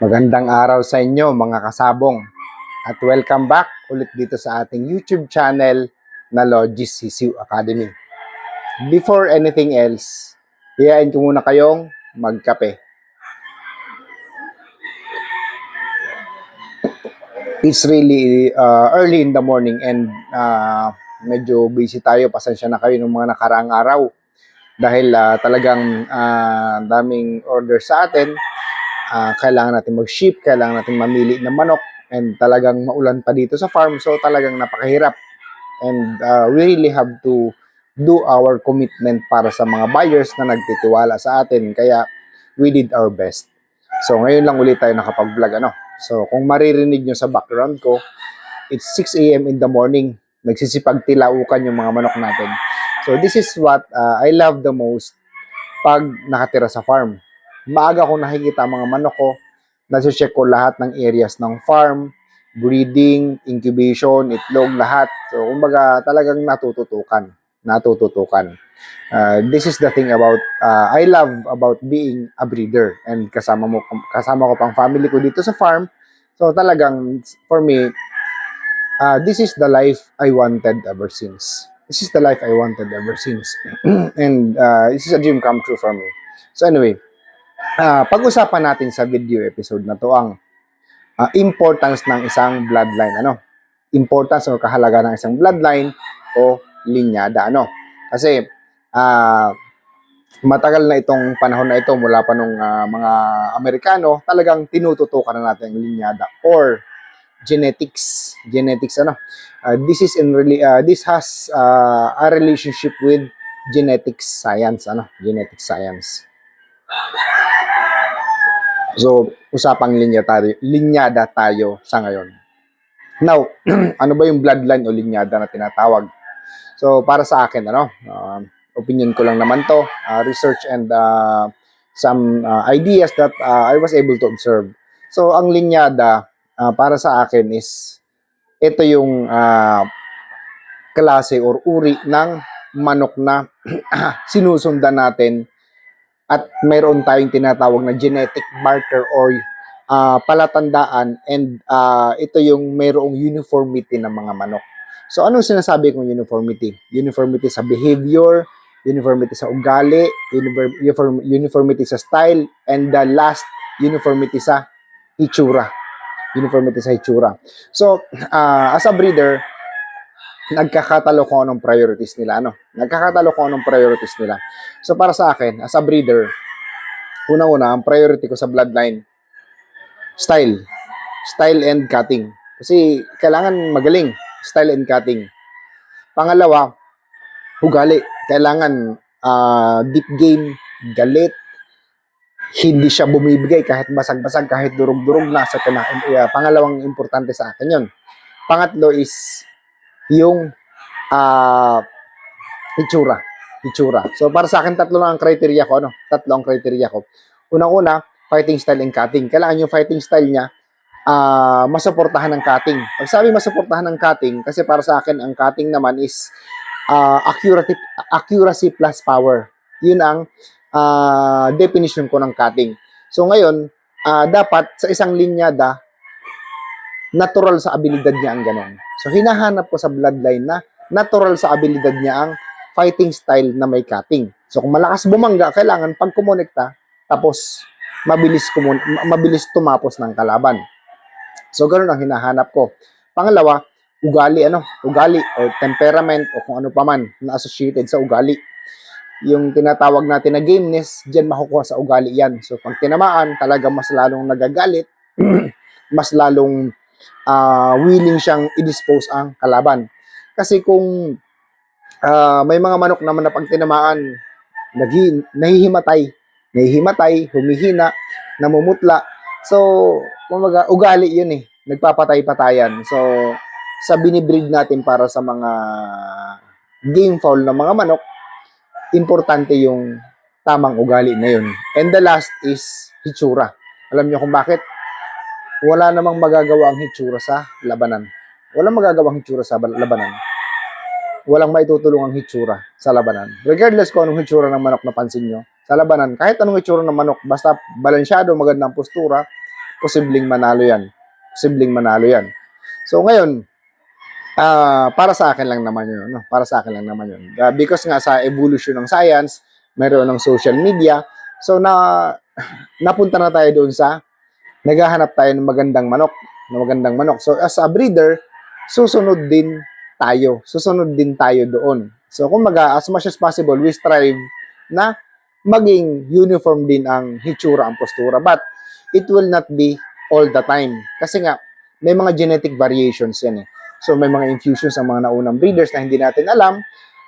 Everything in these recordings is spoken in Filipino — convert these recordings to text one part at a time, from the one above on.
Magandang araw sa inyo mga kasabong at welcome back ulit dito sa ating YouTube channel na Logis Sisiu Academy. Before anything else, hiyain ko muna kayong magkape. It's really early in the morning and medyo busy tayo. Pasensya na kayo ng mga nakaraang araw dahil talagang daming order sa atin. Kailangan natin mag-ship, kailangan natin mamili ng manok, and talagang maulan pa dito sa farm, so talagang napakahirap. And we really have to do our commitment para sa mga buyers na nagtitiwala sa atin, kaya we did our best. So ngayon lang ulit tayo nakapag-vlog, So kung maririnig nyo sa background ko, it's 6 a.m. in the morning, nagsisipagtilaukan yung mga manok natin. So this is what I love the most pag nakatira sa farm. Maaga ko nakikita mga manok ko, nasi-check ko lahat ng areas ng farm, breeding, incubation, itlog, lahat. So, kumbaga, talagang natututukan. This is the thing about, I love about being a breeder. And kasama ko pang family ko dito sa farm. So, talagang, for me, this is the life I wanted ever since. And this is a dream come true for me. So, anyway, pag-usapan natin sa video episode na to ang importance ng isang bloodline, importance o kahalaga ng isang bloodline o linyada, kasi matagal na itong panahon na ito, mula pa nung mga Amerikano, talagang tinututukan na natin ang linyada or genetics, this has a relationship with genetic science. So, usapang linyada tayo sa ngayon. Now, ano ba yung bloodline o linyada na tinatawag? So, para sa akin, opinion ko lang naman to, research and some ideas that I was able to observe. So, ang linyada, para sa akin is, ito yung klase or uri ng manok na sinusundan natin at mayroon tayong tinatawag na genetic marker or palatandaan, and ito yung mayroong uniformity ng mga manok. So anong sinasabi kong uniformity? Uniformity sa behavior, uniformity sa ugali, uniformity sa style, and the last, uniformity sa itsura. So as a breeder, nagkakatalo ko anong priorities nila, So para sa akin, as a breeder, una-una, ang priority ko sa bloodline, style and cutting. Kasi kailangan magaling, style and cutting. Pangalawa, ugali. Kailangan deep game, galit, hindi siya bumibigay kahit basag-basag, kahit durog-durog na sa pangalawang importante sa akin yun. Pangatlo is yung itsura. So para sa akin, tatlo ang criteria ko. Unang-una, fighting style and cutting. Kailangan yung fighting style niya masuportahan ng cutting. Pag sabi masuportahan ng cutting, kasi para sa akin ang cutting naman is accuracy plus power. Yun ang definition ko ng cutting. So ngayon, dapat sa isang linyada, natural sa abilidad niya ang ganon. So hinahanap ko sa bloodline na natural sa abilidad niya ang fighting style na may cutting. So kung malakas bumangga, kailangan pag kumonekta, tapos mabilis tumapos ng kalaban. So ganoon ang hinahanap ko. Pangalawa, ugali o temperament o kung ano pa man na associated sa ugali. Yung tinatawag natin na gameness, diyan makukuha sa ugali yan. So pag tinamaan, talaga mas lalong nagagalit, mas lalong willing siyang i-dispose ang kalaban. Kasi kung may mga manok naman na pag tinamaan, nahihimatay, humihina, namumutla. So, kumbaga, ugali yun nagpapatay-patayan. So, sa binibreed natin para sa mga game fowl ng mga manok, importante yung tamang ugali na yun. And the last is hitsura. Alam niyo kung bakit? Wala namang magagawa ang hitsura sa labanan. Walang maitutulong ang hitsura sa labanan. Regardless kung anong hitsura ng manok na pansin nyo, sa labanan, kahit anong hitsura ng manok, basta balansyado, magandang postura, posibleng manalo yan. Posibleng manalo yan. So ngayon, para sa akin lang naman yun. No? Para sa akin lang naman yun. Because nga sa evolution ng science, mayroon ng social media. So napunta na tayo doon sa naghahanap tayo ng magandang manok. So as a breeder, susunod din tayo. Susunod din tayo doon. So kumbaga, as much as possible, we strive na maging uniform din ang hitsura, ang postura. But it will not be all the time. Kasi nga, may mga genetic variations yan eh. So may mga infusions ang mga naunang breeders na hindi natin alam,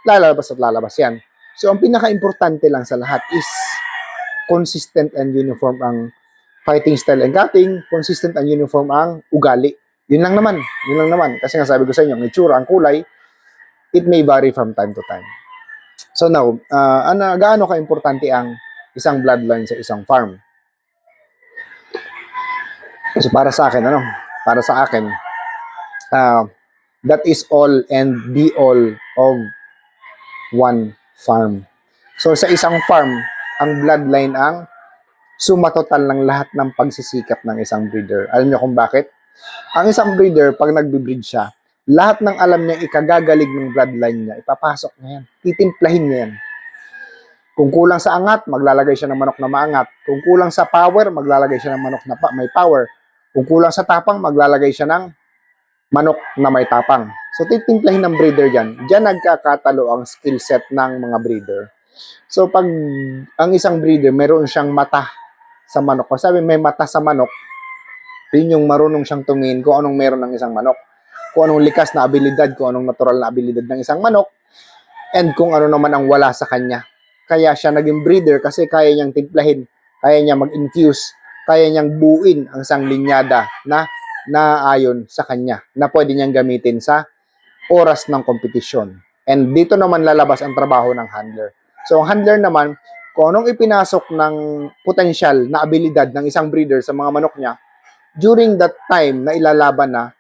lalabas at lalabas yan. So ang pinaka-importante lang sa lahat is consistent and uniform ang fighting style and cutting, consistent and uniform ang ugali. Yun lang naman. Kasi nga sabi ko sa inyo, ang itsura, ang kulay, it may vary from time to time. So now, gaano ka-importante ang isang bloodline sa isang farm? So para sa akin, that is all and be all of one farm. So sa isang farm, ang bloodline ang sumatotal ng lahat ng pagsisikap ng isang breeder. Alam niyo kung bakit? Ang isang breeder, pag nagbe-breed siya, lahat ng alam niya ikagagalig ng bloodline niya, ipapasok niya yan. Titimplahin niya yan. Kung kulang sa angat, maglalagay siya ng manok na maangat. Kung kulang sa power, maglalagay siya ng manok na may power. Kung kulang sa tapang, maglalagay siya ng manok na may tapang. So, titimplahin ng breeder yan. Diyan nagkakatalo ang skill set ng mga breeder. So, pag ang isang breeder, meron siyang mata sa manok. Kung sabi may mata sa manok, yun yung marunong siyang tumingin kung anong meron ng isang manok. Kung anong likas na abilidad, kung anong natural na abilidad ng isang manok, and kung ano naman ang wala sa kanya. Kaya siya naging breeder kasi kaya niyang timplahin, kaya niya mag-infuse, kaya niyang buuin ang isang linyada na naayon sa kanya, na pwede niyang gamitin sa oras ng kompetisyon. And dito naman lalabas ang trabaho ng handler. So, ang handler naman, kung anong ipinasok ng potensyal na abilidad ng isang breeder sa mga manok niya, during that time na ilalaban na,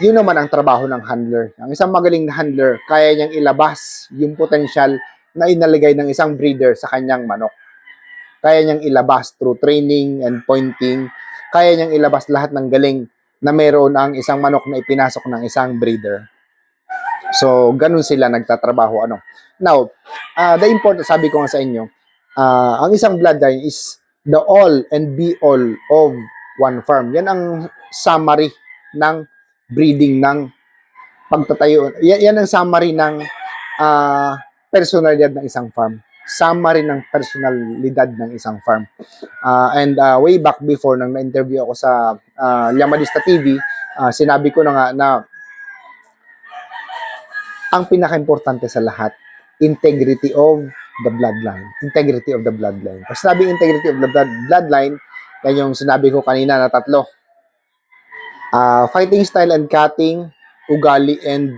yun naman ang trabaho ng handler. Ang isang magaling na handler, kaya niyang ilabas yung potensyal na inaligay ng isang breeder sa kanyang manok. Kaya niyang ilabas through training and pointing. Kaya niyang ilabas lahat ng galing na meron ang isang manok na ipinasok ng isang breeder. So, ganun sila nagtatrabaho. Now, the important, sabi ko nga sa inyo, ang isang bloodline is the all and be all of one farm. Yan ang summary ng breeding ng pagtatayo. Yan ang summary ng personalidad ng isang farm. Summary ng personalidad ng isang farm. And way back before, nang na-interview ako sa Llamadista TV, sinabi ko na nga na ang pinaka-importante sa lahat, integrity of the bloodline. Integrity of the bloodline. Pag sinabing integrity of the bloodline, yan yung sinabi ko kanina na tatlo. Fighting style and cutting, ugali, and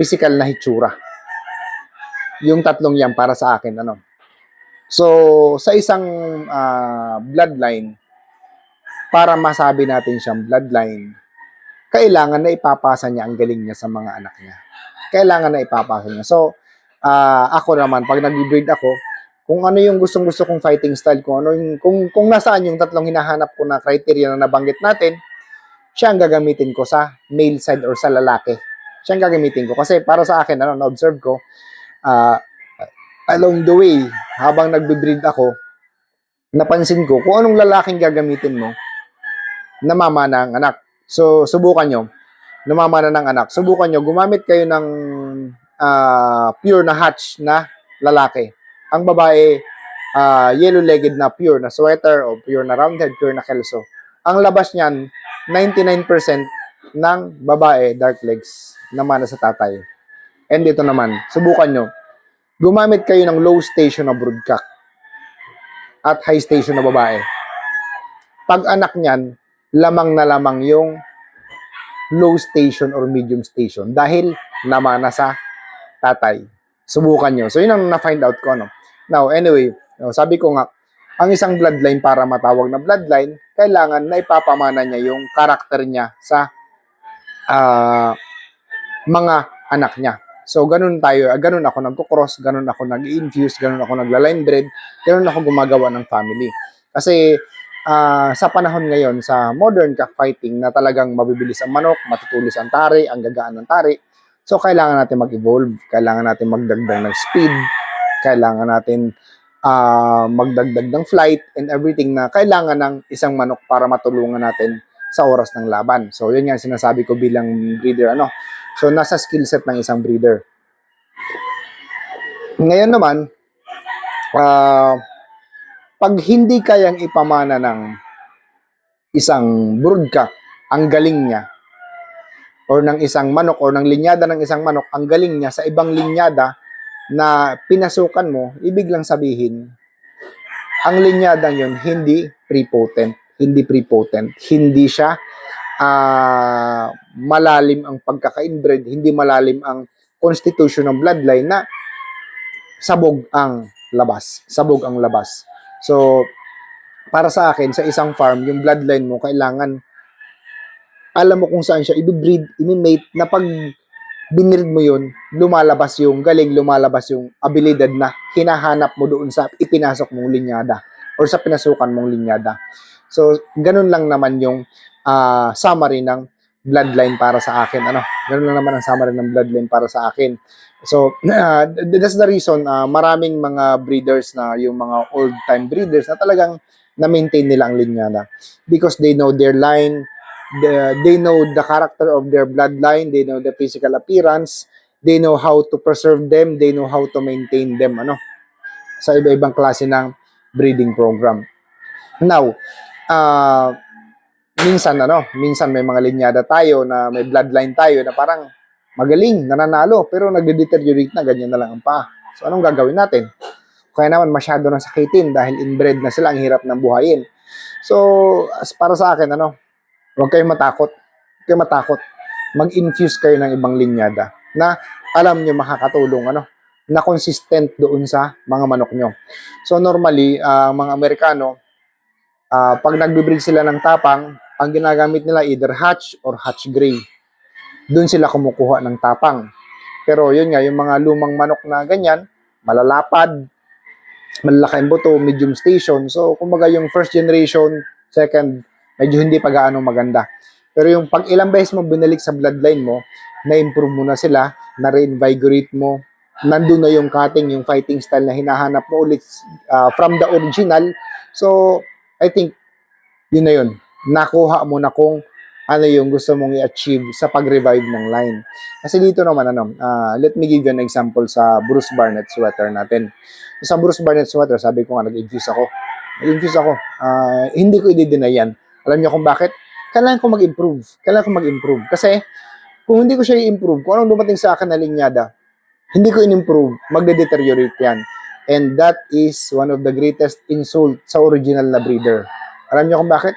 physical na hitsura. Yung tatlong yan para sa akin. So, sa isang bloodline, para masabi natin siyang bloodline, kailangan na ipapasa niya ang galing niya sa mga anak niya. Kailangan na ipapasa niya. So, ako naman, pag nag-breed ako, kung ano yung gustong-gusto kong fighting style, kung nasaan yung tatlong hinahanap ko na criteria na nabanggit natin, siya ang gagamitin ko sa male side or sa lalaki. Siya ang gagamitin ko. Kasi para sa akin, na-observe ko, along the way, habang nagbe-breed ako, napansin ko kung anong lalaking gagamitin mo, namamana ang anak. So, subukan nyo. Namamana ng anak. Subukan nyo, gumamit kayo ng pure na hatch na lalaki. Ang babae, yellow-legged na pure na sweater o pure na roundhead, pure na kelso. Ang labas niyan, 99% ng babae, dark legs, namana sa tatay. And dito naman, subukan nyo. Gumamit kayo ng low station na broodcock at high station na babae. Pag anak niyan, lamang na lamang yung low station or medium station dahil namana sa tatay. Subukan nyo. So, yun ang na-find out ko. Now, anyway, sabi ko nga, ang isang bloodline para matawag na bloodline, kailangan na ipapamana niya yung karakter niya sa mga anak niya. So, ganun ako nagko-cross, ganun ako nag-infuse, ganun ako nagla-line breed, ganun ako gumagawa ng family. Kasi, sa panahon ngayon sa modern cockfighting na talagang mabibilis ang manok, matutulis ang tari, ang gagaan ng tari. So kailangan natin mag-evolve, kailangan natin magdagdag ng speed, kailangan natin magdagdag ng flight and everything na kailangan ng isang manok para matulungan natin sa oras ng laban. So yun nga sinasabi ko bilang breeder So nasa skill set ng isang breeder. Ngayon naman, pag hindi kayang ipamana ng isang broodcock ang galing niya, or ng isang manok, or ng linyada ng isang manok, ang galing niya sa ibang linyada na pinasukan mo, ibig lang sabihin, ang linyadang yun hindi prepotent, hindi siya malalim ang pagkaka-inbred, hindi malalim ang constitution ng bloodline na sabog ang labas. So, para sa akin, sa isang farm, yung bloodline mo, kailangan alam mo kung saan siya i-breed, i-mate, na pag binreed mo yun, lumalabas yung galing, lumalabas yung abilidad na hinahanap mo doon sa ipinasok mong linyada or sa pinasukan mong linyada. So, ganun lang naman yung summary ng bloodline para sa akin. Ganun lang naman ang summary ng bloodline para sa akin. So, that's the reason maraming mga breeders na yung mga old-time breeders na talagang na-maintain nila ang linyada. Because they know their line, they know the character of their bloodline, they know the physical appearance, they know how to preserve them, they know how to maintain them, sa iba-ibang klase ng breeding program. Now, minsan may mga linyada tayo na may bloodline tayo na parang magaling, nananalo, pero nagde-deteriorate na, ganyan na lang ang paa. So, anong gagawin natin? Kaya naman masyado na sakitin dahil inbred na sila, ang hirap ng buhayin. So, para sa akin, huwag kayong matakot. Mag-infuse kayo ng ibang linyada na alam nyo makakatulong, na consistent doon sa mga manok nyo. So, normally, mga Amerikano, pag nagbe-breed sila ng tapang, ang ginagamit nila either hatch or hatch gray. Doon sila kumukuha ng tapang. Pero yun nga, yung mga lumang manok na ganyan, malalapad, malalaki ang buto, medium station. So, kumbaga yung first generation, second, medyo hindi pa gaano maganda. Pero yung pag ilang beses mo binalik sa bloodline mo, na-improve mo na sila, na-reinvigorate mo, nandun na yung cutting, yung fighting style na hinahanap mo ulit from the original. So, I think, yun na yun. Nakuha mo na kung ano yung gusto mong i-achieve sa pag-revive ng line. Kasi dito naman, let me give you an example sa Bruce Barnett sweater natin. Sa Bruce Barnett sweater, sabi ko nga, nag-infuse ako. Hindi ko i-deny yan. Alam niyo kung bakit? Kailangan ko mag-improve. Kasi, kung hindi ko siya i-improve, kung anong dumating sa akin na linyada, hindi ko in-improve, magde-deteriorate yan. And that is one of the greatest insult sa original na breeder. Alam niyo kung bakit?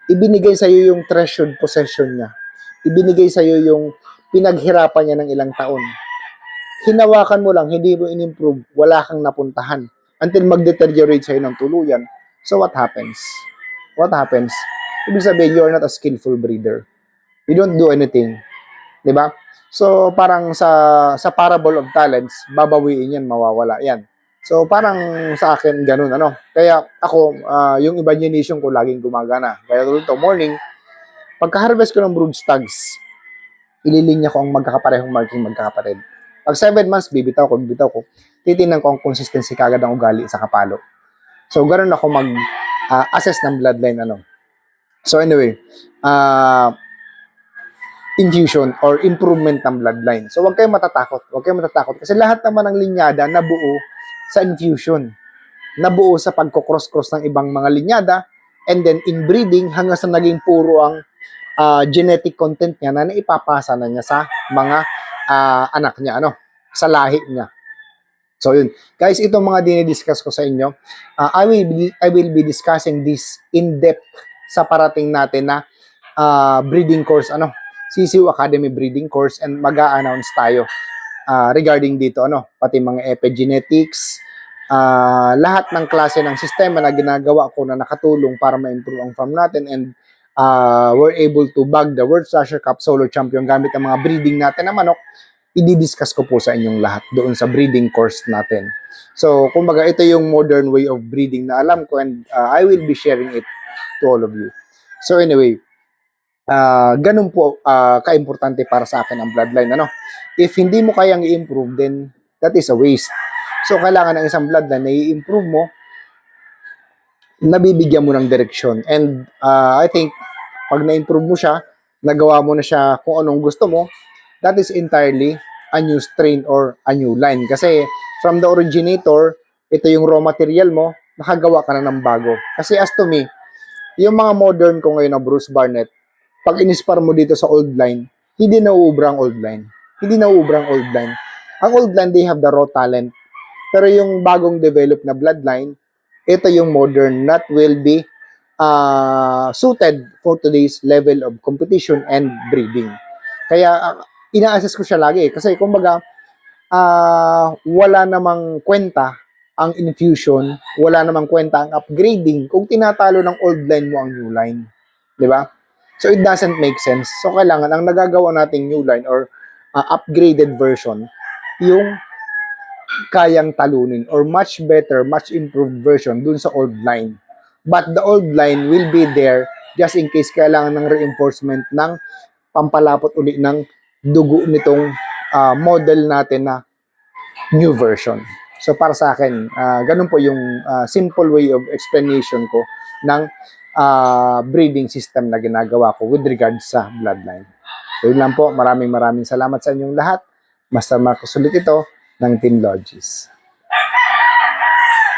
Ibinigay sa iyo yung treasured possession niya. Ibinigay sa iyo yung pinaghirapan niya ng ilang taon. Hinawakan mo lang, hindi mo in-improve, wala kang napuntahan until mag-deteriorate sa iyo ng tuluyan. So what happens? Ibig sabihin, you are not a skillful breeder. You don't do anything. Diba? So parang sa parable of talents, babawiin yan, mawawala yan. So, parang sa akin, ganun, Kaya ako, yung imagination ko laging gumagana. Kaya dito, morning, pagka-harvest ko ng brood stags, ililinya ko ang magkakaparehong marking magkakapatid. Pag 7 months, bibitaw ko. Titingnan ko ang consistency kagad ng ugali sa kapalo. So, ganun ako mag-assess ng bloodline, So, anyway, infusion or improvement ng bloodline. So, huwag kayong matatakot. Kasi lahat naman ng linyada nabuo sa infusion, nabuo sa pagko-cross-cross ng ibang mga linyada, and then inbreeding hanggang sa naging puro ang genetic content niya na naipapasa na niya sa mga anak niya, sa lahi niya. So yun, guys, itong mga dinidiscuss ko sa inyo, I will be discussing this in depth sa parating natin na breeding course, CCU Academy breeding course, and mag-a-announce tayo regarding dito, pati mga epigenetics, lahat ng klase ng sistema na ginagawa ko na nakatulong para ma-improve ang farm natin, and we're able to bag the World Thrasher Cup Solo Champion gamit ang mga breeding natin na manok. I-discuss ko po sa inyong lahat doon sa breeding course natin. So, kumbaga, ito yung modern way of breeding na alam ko, and I will be sharing it to all of you. So anyway, ganun po kaimportante para sa akin ang bloodline. Ano? If hindi mo kayang i-improve, then that is a waste. So kailangan ng isang bloodline na i-improve mo, nabibigyan mo ng direksyon. And I think, pag na-improve mo siya, nagawa mo na siya kung anong gusto mo, that is entirely a new strain or a new line. Kasi from the originator, ito yung raw material mo, nakagawa ka na ng bago. Kasi as to me, yung mga modern ko ngayon na Bruce Barnett, pag inispar mo dito sa old line, hindi nauubra ang old line. Hindi nauubra ang old line. Ang old line, they have the raw talent. Pero yung bagong develop na bloodline, ito yung modern that will be suited for today's level of competition and breeding. Kaya ina-assess ko siya lagi kasi kumbaga wala namang kwenta ang infusion, wala namang kwenta ang upgrading kung tinatalo ng old line mo ang new line. 'Di ba? So it doesn't make sense. So kailangan ang nagagawa nating new line or upgraded version yung kayang talunin or much better, much improved version dun sa old line. But the old line will be there just in case kailangan ng reinforcement ng pampalapot uli ng dugo nitong model natin na new version. So para sa akin, ganun po yung simple way of explanation ko ng breeding system na ginagawa ko with regards sa bloodline. So yun lang po, maraming salamat sa inyong lahat. Basta makusulit ito ng Team Logis.